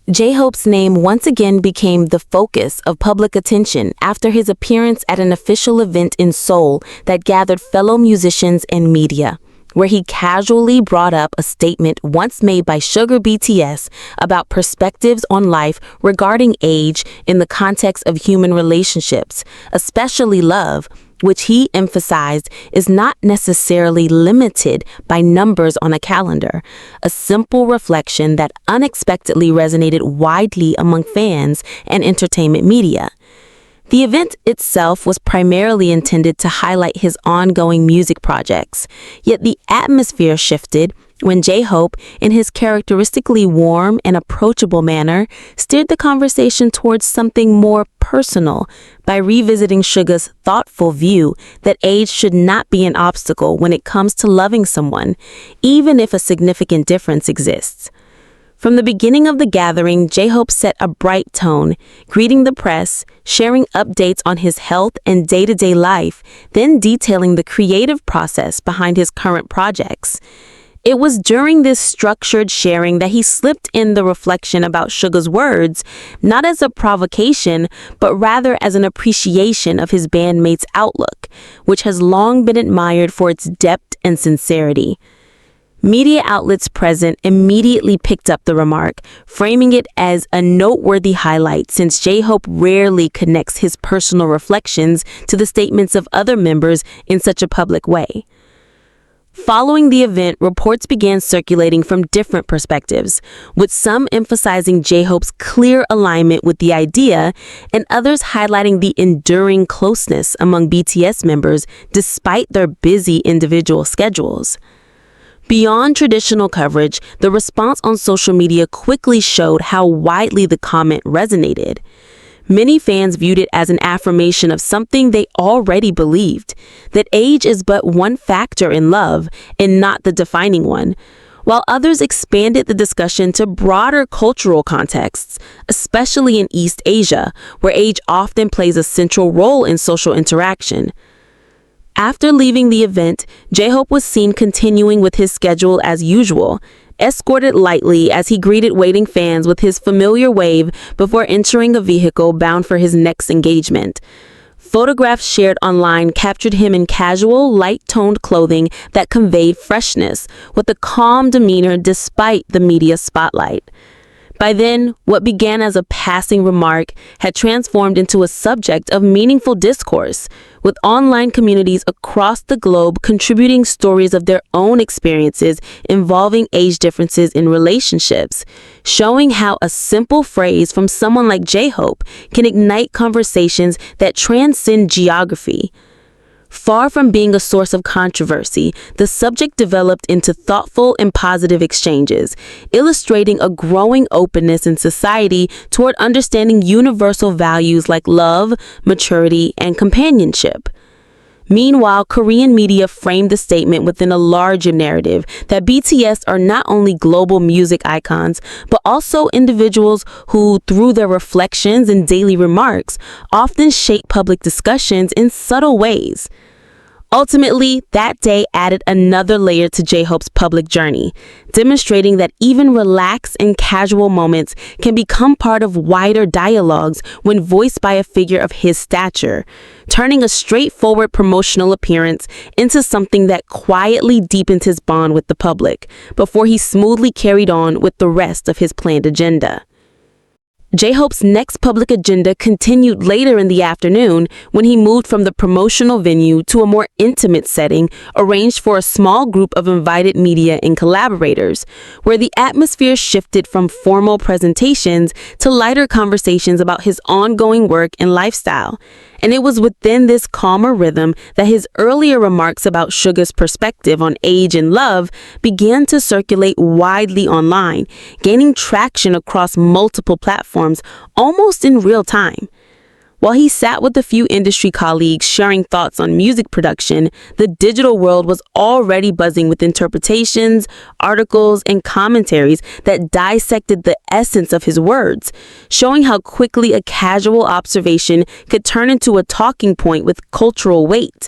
J-Hope's name once again became the focus of public attention after his appearance at an official event in Seoul that gathered fellow musicians and media, where he casually brought up a statement once made by Suga BTS about perspectives on life regarding age in the context of human relationships, especially love, which he emphasized is not necessarily limited by numbers on a calendar, a simple reflection that unexpectedly resonated widely among fans and entertainment media. The event itself was primarily intended to highlight his ongoing music projects, yet the atmosphere shifted when J-Hope, in his characteristically warm and approachable manner, steered the conversation towards something more personal by revisiting Suga's thoughtful view that age should not be an obstacle when it comes to loving someone, even if a significant difference exists. From the beginning of the gathering, J-Hope set a bright tone, greeting the press, sharing updates on his health and day-to-day life, then detailing the creative process behind his current projects. It was during this structured sharing that he slipped in the reflection about Suga's words, not as a provocation, but rather as an appreciation of his bandmates' outlook, which has long been admired for its depth and sincerity. Media outlets present immediately picked up the remark, framing it as a noteworthy highlight since J-Hope rarely connects his personal reflections to the statements of other members in such a public way. Following the event, reports began circulating from different perspectives, with some emphasizing J-Hope's clear alignment with the idea and others highlighting the enduring closeness among BTS members despite their busy individual schedules. Beyond traditional coverage, the response on social media quickly showed how widely the comment resonated. Many fans viewed it as an affirmation of something they already believed, that age is but one factor in love and not the defining one, while others expanded the discussion to broader cultural contexts, especially in East Asia, where age often plays a central role in social interaction. After leaving the event, J-Hope was seen continuing with his schedule as usual, escorted lightly as he greeted waiting fans with his familiar wave before entering a vehicle bound for his next engagement. Photographs shared online captured him in casual, light-toned clothing that conveyed freshness, with a calm demeanor despite the media spotlight. By then, what began as a passing remark had transformed into a subject of meaningful discourse, with online communities across the globe contributing stories of their own experiences involving age differences in relationships, showing how a simple phrase from someone like J-Hope can ignite conversations that transcend geography. Far from being a source of controversy, the subject developed into thoughtful and positive exchanges, illustrating a growing openness in society toward understanding universal values like love, maturity, and companionship. Meanwhile, Korean media framed the statement within a larger narrative that BTS are not only global music icons, but also individuals who, through their reflections and daily remarks, often shape public discussions in subtle ways. Ultimately, that day added another layer to J-Hope's public journey, demonstrating that even relaxed and casual moments can become part of wider dialogues when voiced by a figure of his stature, turning a straightforward promotional appearance into something that quietly deepened his bond with the public before he smoothly carried on with the rest of his planned agenda. J-Hope's next public agenda continued later in the afternoon when he moved from the promotional venue to a more intimate setting arranged for a small group of invited media and collaborators, where the atmosphere shifted from formal presentations to lighter conversations about his ongoing work and lifestyle. And it was within this calmer rhythm that his earlier remarks about Suga's perspective on age and love began to circulate widely online, gaining traction across multiple platforms almost in real time. While he sat with a few industry colleagues sharing thoughts on music production, the digital world was already buzzing with interpretations, articles, and commentaries that dissected the essence of his words, showing how quickly a casual observation could turn into a talking point with cultural weight.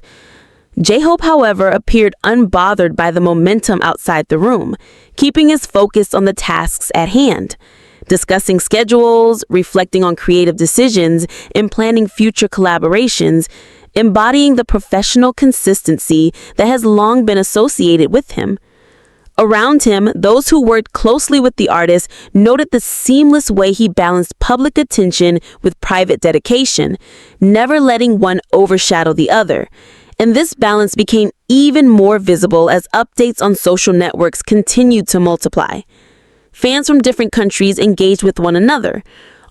J-Hope, however, appeared unbothered by the momentum outside the room, keeping his focus on the tasks at hand. discussing schedules, reflecting on creative decisions, and planning future collaborations, embodying the professional consistency that has long been associated with him. Around him, those who worked closely with the artist noted the seamless way he balanced public attention with private dedication, never letting one overshadow the other. And this balance became even more visible as updates on social networks continued to multiply. Fans from different countries engaged with one another,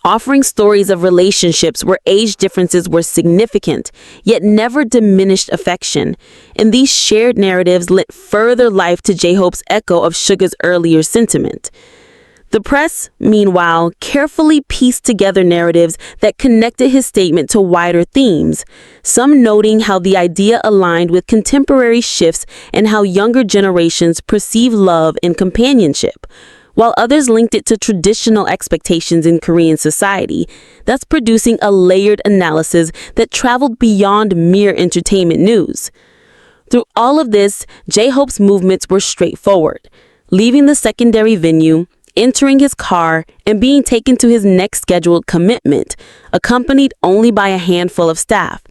offering stories of relationships where age differences were significant, yet never diminished affection. And these shared narratives lit further life to J-Hope's echo of Suga's earlier sentiment. The press, meanwhile, carefully pieced together narratives that connected his statement to wider themes, some noting how the idea aligned with contemporary shifts and how younger generations perceive love and companionship, while others linked it to traditional expectations in Korean society, thus producing a layered analysis that traveled beyond mere entertainment news. Through all of this, J-Hope's movements were straightforward, leaving the secondary venue, entering his car, and being taken to his next scheduled commitment, accompanied only by a handful of staff,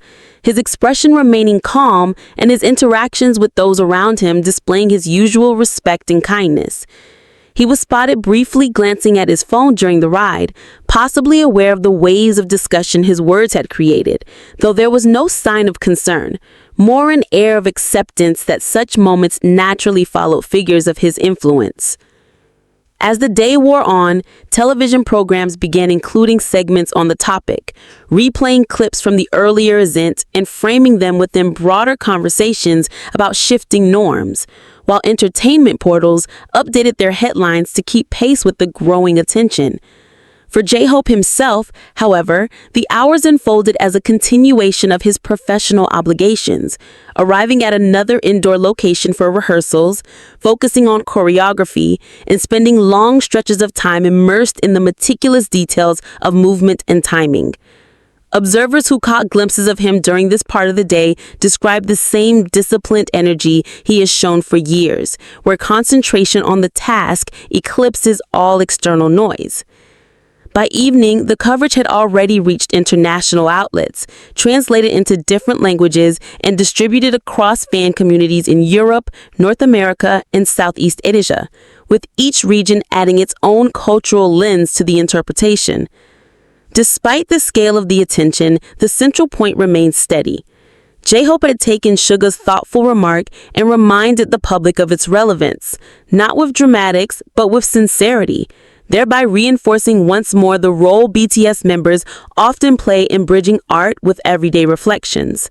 his expression remaining calm and his interactions with those around him displaying his usual respect and kindness. He was spotted briefly glancing at his phone during the ride, possibly aware of the waves of discussion his words had created, though there was no sign of concern, more an air of acceptance that such moments naturally followed figures of his influence. As the day wore on, television programs began including segments on the topic, replaying clips from the earlier event and framing them within broader conversations about shifting norms, while entertainment portals updated their headlines to keep pace with the growing attention. For J-Hope himself, however, the hours unfolded as a continuation of his professional obligations, arriving at another indoor location for rehearsals, focusing on choreography, and spending long stretches of time immersed in the meticulous details of movement and timing. Observers who caught glimpses of him during this part of the day described the same disciplined energy he has shown for years, where concentration on the task eclipses all external noise. By evening, the coverage had already reached international outlets, translated into different languages, and distributed across fan communities in Europe, North America, and Southeast Asia, with each region adding its own cultural lens to the interpretation. Despite the scale of the attention, the central point remained steady. J-Hope had taken Suga's thoughtful remark and reminded the public of its relevance, not with dramatics, but with sincerity, thereby reinforcing once more the role BTS members often play in bridging art with everyday reflections.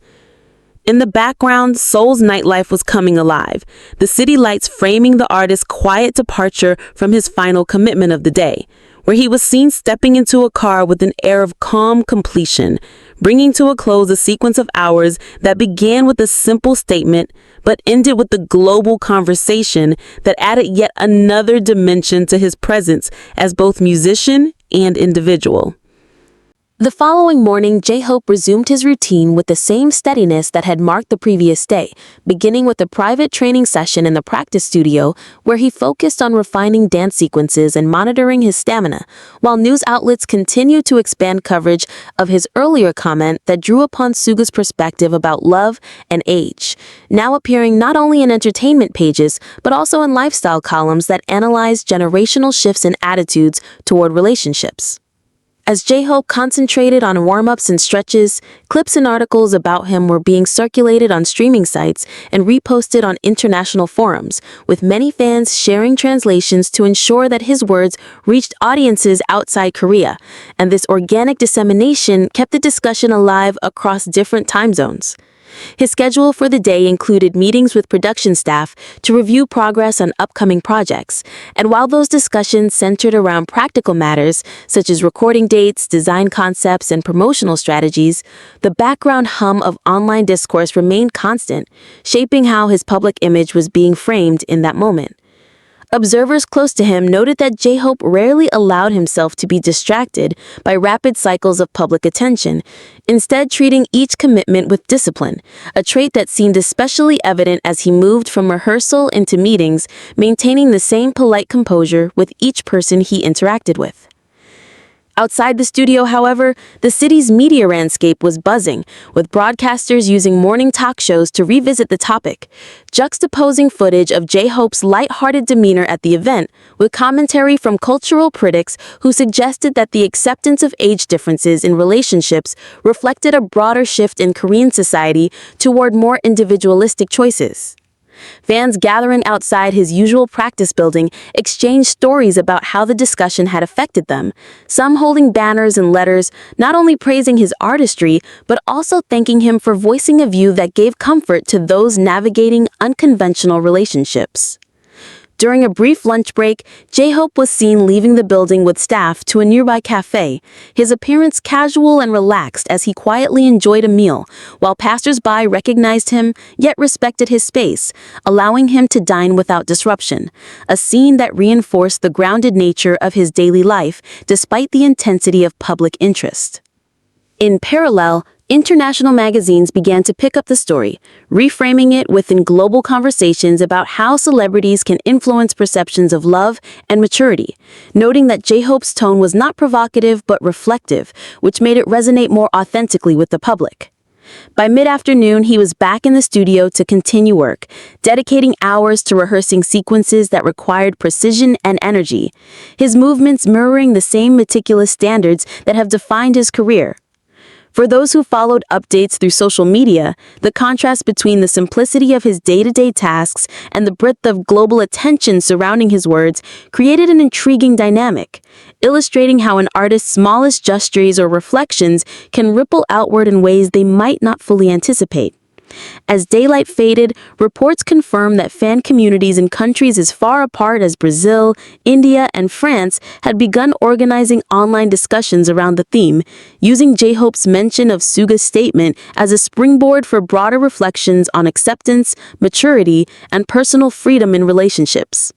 In the background, Seoul's nightlife was coming alive, the city lights framing the artist's quiet departure from his final commitment of the day, where he was seen stepping into a car with an air of calm completion, bringing to a close a sequence of hours that began with a simple statement but ended with a global conversation that added yet another dimension to his presence as both musician and individual. The following morning, J-Hope resumed his routine with the same steadiness that had marked the previous day, beginning with a private training session in the practice studio where he focused on refining dance sequences and monitoring his stamina, while news outlets continued to expand coverage of his earlier comment that drew upon Suga's perspective about love and age, now appearing not only in entertainment pages but also in lifestyle columns that analyze generational shifts in attitudes toward relationships. As J-Hope concentrated on warm-ups and stretches, clips and articles about him were being circulated on streaming sites and reposted on international forums, with many fans sharing translations to ensure that his words reached audiences outside Korea, and this organic dissemination kept the discussion alive across different time zones. His schedule for the day included meetings with production staff to review progress on upcoming projects, and while those discussions centered around practical matters such as recording dates, design concepts, and promotional strategies, the background hum of online discourse remained constant, shaping how his public image was being framed in that moment. Observers close to him noted that J-Hope rarely allowed himself to be distracted by rapid cycles of public attention, instead treating each commitment with discipline, a trait that seemed especially evident as he moved from rehearsal into meetings, maintaining the same polite composure with each person he interacted with. Outside the studio, however, the city's media landscape was buzzing, with broadcasters using morning talk shows to revisit the topic, juxtaposing footage of J-Hope's light-hearted demeanor at the event with commentary from cultural critics who suggested that the acceptance of age differences in relationships reflected a broader shift in Korean society toward more individualistic choices. Fans gathering outside his usual practice building exchanged stories about how the discussion had affected them, some holding banners and letters not only praising his artistry, but also thanking him for voicing a view that gave comfort to those navigating unconventional relationships. During a brief lunch break, J-Hope was seen leaving the building with staff to a nearby cafe, his appearance casual and relaxed as he quietly enjoyed a meal, while passers-by recognized him yet respected his space, allowing him to dine without disruption, a scene that reinforced the grounded nature of his daily life despite the intensity of public interest. In parallel, international magazines began to pick up the story, reframing it within global conversations about how celebrities can influence perceptions of love and maturity, noting that J-Hope's tone was not provocative but reflective, which made it resonate more authentically with the public. By mid-afternoon, he was back in the studio to continue work, dedicating hours to rehearsing sequences that required precision and energy, his movements mirroring the same meticulous standards that have defined his career. For those who followed updates through social media, the contrast between the simplicity of his day-to-day tasks and the breadth of global attention surrounding his words created an intriguing dynamic, illustrating how an artist's smallest gestures or reflections can ripple outward in ways they might not fully anticipate. As daylight faded, reports confirmed that fan communities in countries as far apart as Brazil, India, and France had begun organizing online discussions around the theme, using J-Hope's mention of Suga's statement as a springboard for broader reflections on acceptance, maturity, and personal freedom in relationships.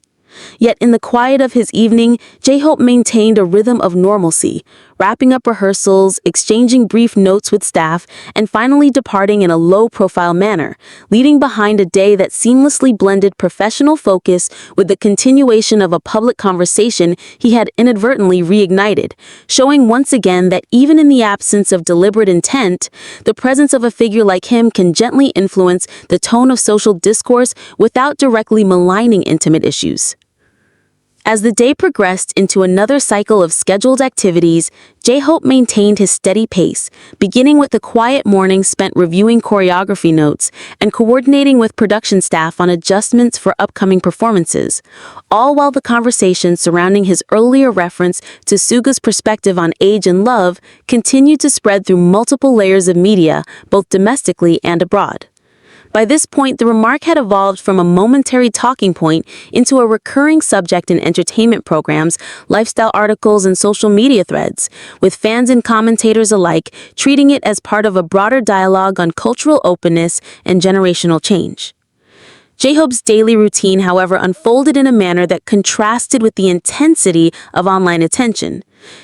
Yet in the quiet of his evening, J-Hope maintained a rhythm of normalcy, wrapping up rehearsals, exchanging brief notes with staff, and finally departing in a low-profile manner, leaving behind a day that seamlessly blended professional focus with the continuation of a public conversation he had inadvertently reignited, showing once again that even in the absence of deliberate intent, the presence of a figure like him can gently influence the tone of social discourse without directly maligning intimate issues. As the day progressed into another cycle of scheduled activities, J-Hope maintained his steady pace, beginning with a quiet morning spent reviewing choreography notes and coordinating with production staff on adjustments for upcoming performances, all while the conversation surrounding his earlier reference to Suga's perspective on age and love continued to spread through multiple layers of media, both domestically and abroad. By this point, the remark had evolved from a momentary talking point into a recurring subject in entertainment programs, lifestyle articles, and social media threads, with fans and commentators alike treating it as part of a broader dialogue on cultural openness and generational change. J-Hope's daily routine, however, unfolded in a manner that contrasted with the intensity of online attention.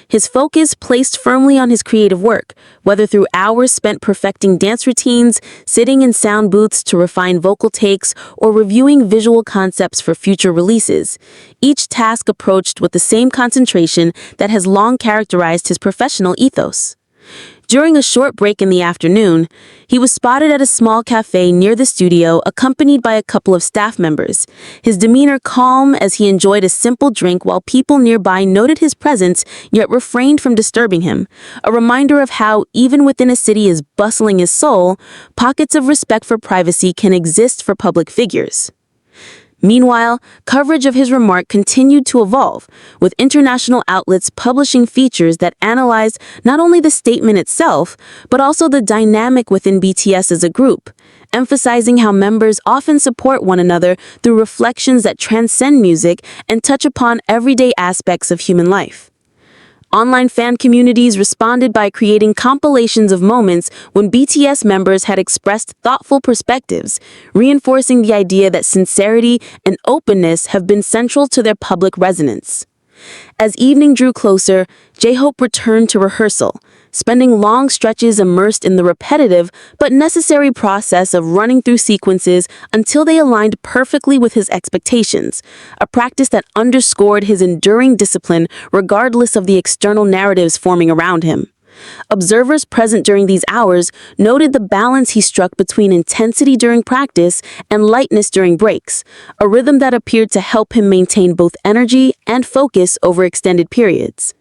His focus placed firmly on his creative work, whether through hours spent perfecting dance routines, sitting in sound booths to refine vocal takes, or reviewing visual concepts for future releases. Each task approached with the same concentration that has long characterized his professional ethos. During a short break in the afternoon, he was spotted at a small cafe near the studio accompanied by a couple of staff members, his demeanor calm as he enjoyed a simple drink while people nearby noted his presence yet refrained from disturbing him, a reminder of how, even within a city as bustling as Seoul, pockets of respect for privacy can exist for public figures. Meanwhile, coverage of his remark continued to evolve, with international outlets publishing features that analyzed not only the statement itself, but also the dynamic within BTS as a group, emphasizing how members often support one another through reflections that transcend music and touch upon everyday aspects of human life. Online fan communities responded by creating compilations of moments when BTS members had expressed thoughtful perspectives, reinforcing the idea that sincerity and openness have been central to their public resonance. As evening drew closer, J-Hope returned to rehearsal, spending long stretches immersed in the repetitive but necessary process of running through sequences until they aligned perfectly with his expectations, a practice that underscored his enduring discipline regardless of the external narratives forming around him. Observers present during these hours noted the balance he struck between intensity during practice and lightness during breaks, a rhythm that appeared to help him maintain both energy and focus over extended periods.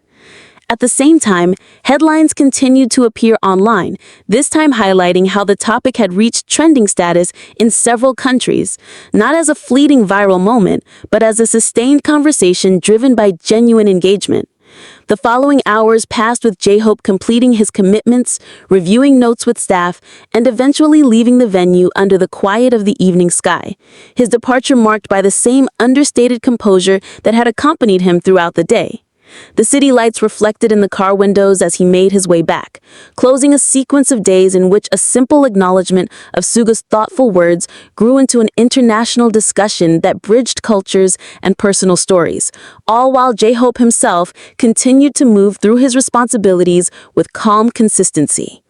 At the same time, headlines continued to appear online, this time highlighting how the topic had reached trending status in several countries, not as a fleeting viral moment, but as a sustained conversation driven by genuine engagement. The following hours passed with J-Hope completing his commitments, reviewing notes with staff, and eventually leaving the venue under the quiet of the evening sky, his departure marked by the same understated composure that had accompanied him throughout the day. The city lights reflected in the car windows as he made his way back, closing a sequence of days in which a simple acknowledgement of Suga's thoughtful words grew into an international discussion that bridged cultures and personal stories, all while J-Hope himself continued to move through his responsibilities with calm consistency.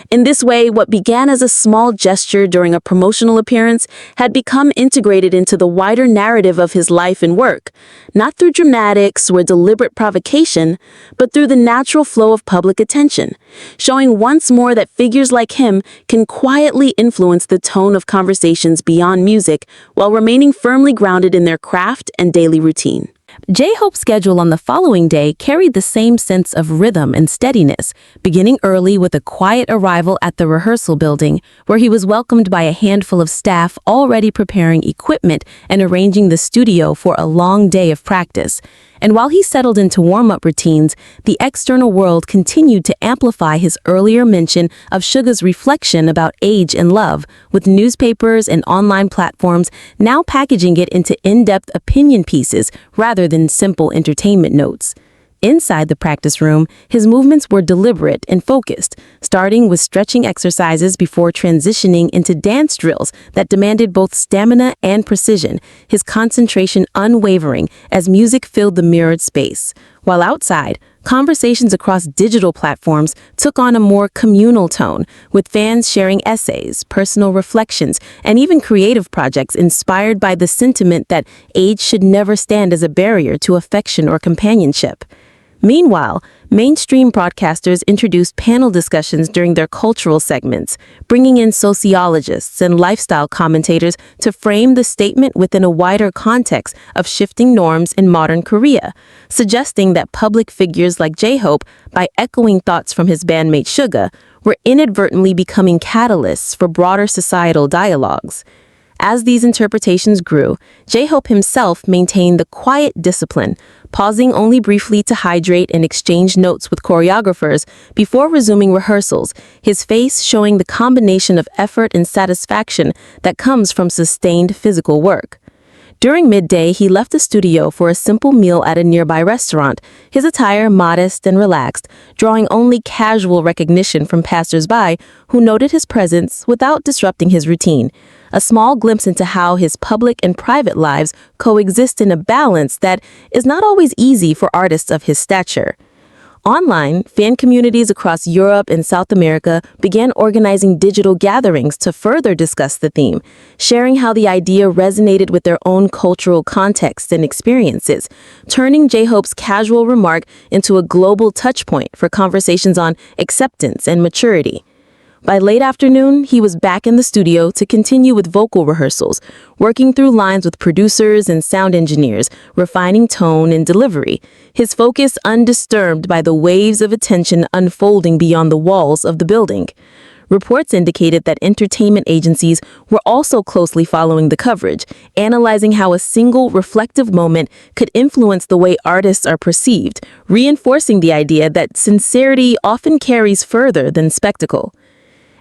In this way, what began as a small gesture during a promotional appearance had become integrated into the wider narrative of his life and work, not through dramatics or deliberate provocation, but through the natural flow of public attention, showing once more that figures like him can quietly influence the tone of conversations beyond music while remaining firmly grounded in their craft and daily routine. J-Hope's schedule on the following day carried the same sense of rhythm and steadiness, beginning early with a quiet arrival at the rehearsal building, where he was welcomed by a handful of staff already preparing equipment and arranging the studio for a long day of practice. And while he settled into warm-up routines, the external world continued to amplify his earlier mention of Suga's reflection about age and love, with newspapers and online platforms now packaging it into in-depth opinion pieces rather than simple entertainment notes. Inside the practice room, his movements were deliberate and focused, starting with stretching exercises before transitioning into dance drills that demanded both stamina and precision, his concentration unwavering as music filled the mirrored space. While outside, conversations across digital platforms took on a more communal tone, with fans sharing essays, personal reflections, and even creative projects inspired by the sentiment that age should never stand as a barrier to affection or companionship. Meanwhile, mainstream broadcasters introduced panel discussions during their cultural segments, bringing in sociologists and lifestyle commentators to frame the statement within a wider context of shifting norms in modern Korea, suggesting that public figures like J-Hope, by echoing thoughts from his bandmate Suga, were inadvertently becoming catalysts for broader societal dialogues. As these interpretations grew, J-Hope himself maintained the quiet discipline, pausing only briefly to hydrate and exchange notes with choreographers before resuming rehearsals, his face showing the combination of effort and satisfaction that comes from sustained physical work. During midday, he left the studio for a simple meal at a nearby restaurant, his attire modest and relaxed, drawing only casual recognition from passers-by who noted his presence without disrupting his routine. A small glimpse into how his public and private lives coexist in a balance that is not always easy for artists of his stature. Online, fan communities across Europe and South America began organizing digital gatherings to further discuss the theme, sharing how the idea resonated with their own cultural contexts and experiences, turning J-Hope's casual remark into a global touchpoint for conversations on acceptance and maturity. By late afternoon, he was back in the studio to continue with vocal rehearsals, working through lines with producers and sound engineers, refining tone and delivery, his focus undisturbed by the waves of attention unfolding beyond the walls of the building. Reports indicated that entertainment agencies were also closely following the coverage, analyzing how a single reflective moment could influence the way artists are perceived, reinforcing the idea that sincerity often carries further than spectacle.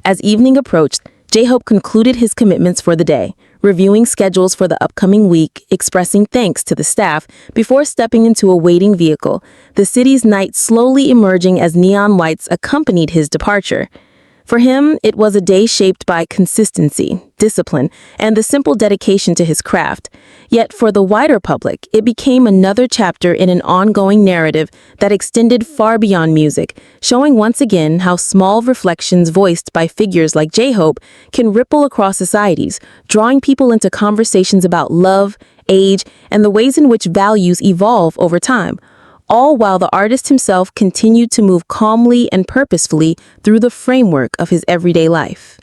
As evening approached, J-Hope concluded his commitments for the day, reviewing schedules for the upcoming week, expressing thanks to the staff before stepping into a waiting vehicle, the city's night slowly emerging as neon lights accompanied his departure. For him, it was a day shaped by consistency, discipline, and the simple dedication to his craft. Yet for the wider public, it became another chapter in an ongoing narrative that extended far beyond music, showing once again how small reflections voiced by figures like J-Hope can ripple across societies, drawing people into conversations about love, age, and the ways in which values evolve over time, all while the artist himself continued to move calmly and purposefully through the framework of his everyday life.